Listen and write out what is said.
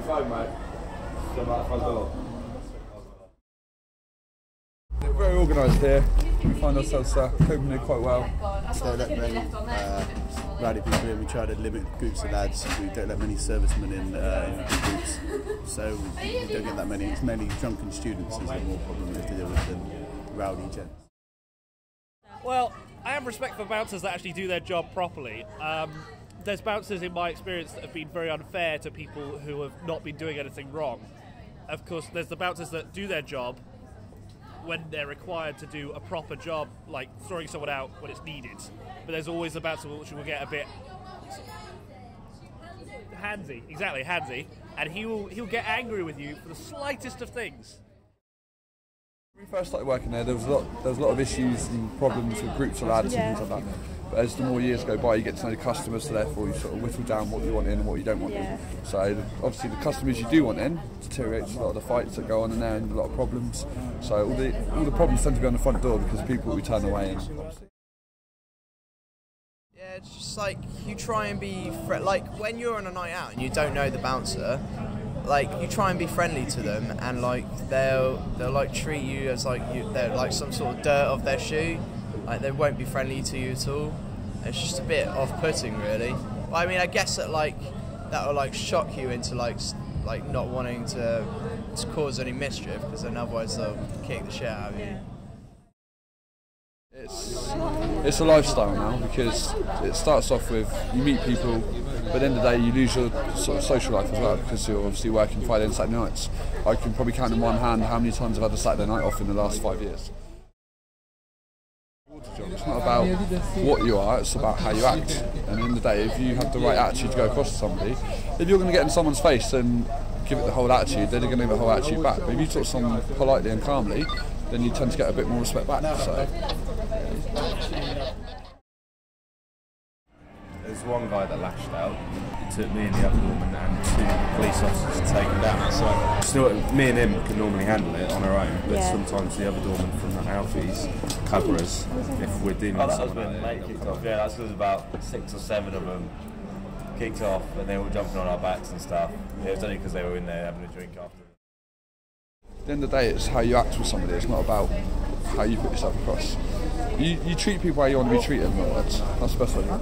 your phone, mate. Come out the front door. We're very organised here. We find ourselves coping here quite well. Don't let many rowdy people in. We try to limit groups of lads. We don't let many servicemen in big groups. So we don't get that many. It's mainly drunken students is the more problem we have to deal with than rowdy gents. Well, I have respect for bouncers that actually do their job properly. There's bouncers in my experience that have been very unfair to people who have not been doing anything wrong. Of course, there's the bouncers that do their job when they're required to do a proper job, like throwing someone out when it's needed. But there's always the bouncer which will get a bit handsy, exactly, handsy, and he'll get angry with you for the slightest of things. When we first started working there, there was a lot of issues and problems with groups of lads and things like that. But as the more years go by, you get to know the customers, so therefore you sort of whittle down what you want in and what you don't want in. So obviously the customers you do want in deteriorates a lot of the fights that go on in there and a lot of problems. So all the problems tend to be on the front door because of people we turn away. Yeah, it's just like you try and be like when you're on a night out and you don't know the bouncer, like you try and be friendly to them, and like they'll like treat you as like they're like some sort of dirt off their shoe. Like they won't be friendly to you at all. It's just a bit off-putting, really. But I mean, I guess that will like shock you into like not wanting to cause any mischief, because then otherwise they'll kick the shit out of you. It's a lifestyle now, because it starts off with you meet people, but at the end of the day you lose your sort of social life as well, because you're obviously working Friday and Saturday nights. I can probably count in one hand how many times I've had a Saturday night off in the last 5 years. It's not about what you are, it's about how you act. And at the end of the day, if you have the right attitude to go across to somebody, if you're going to get in someone's face and give it the whole attitude, then they're going to give the whole attitude back. But if you talk to someone politely and calmly, then you tend to get a bit more respect back. So. There's one guy that lashed out. It took me and the other woman and 2 police officers to take him down. So still, me and him can normally handle it on our own, but sometimes the other doorman from the Alfies cover us if we're dealing with someone. When the mate kicked off, yeah, that's because about 6 or 7 of them kicked off and they were jumping on our backs and stuff. It was only because they were in there having a drink after. At the end of the day, it's how you act with somebody. It's not about how you put yourself across. You treat people how you want to be treated. That's the best way to do it.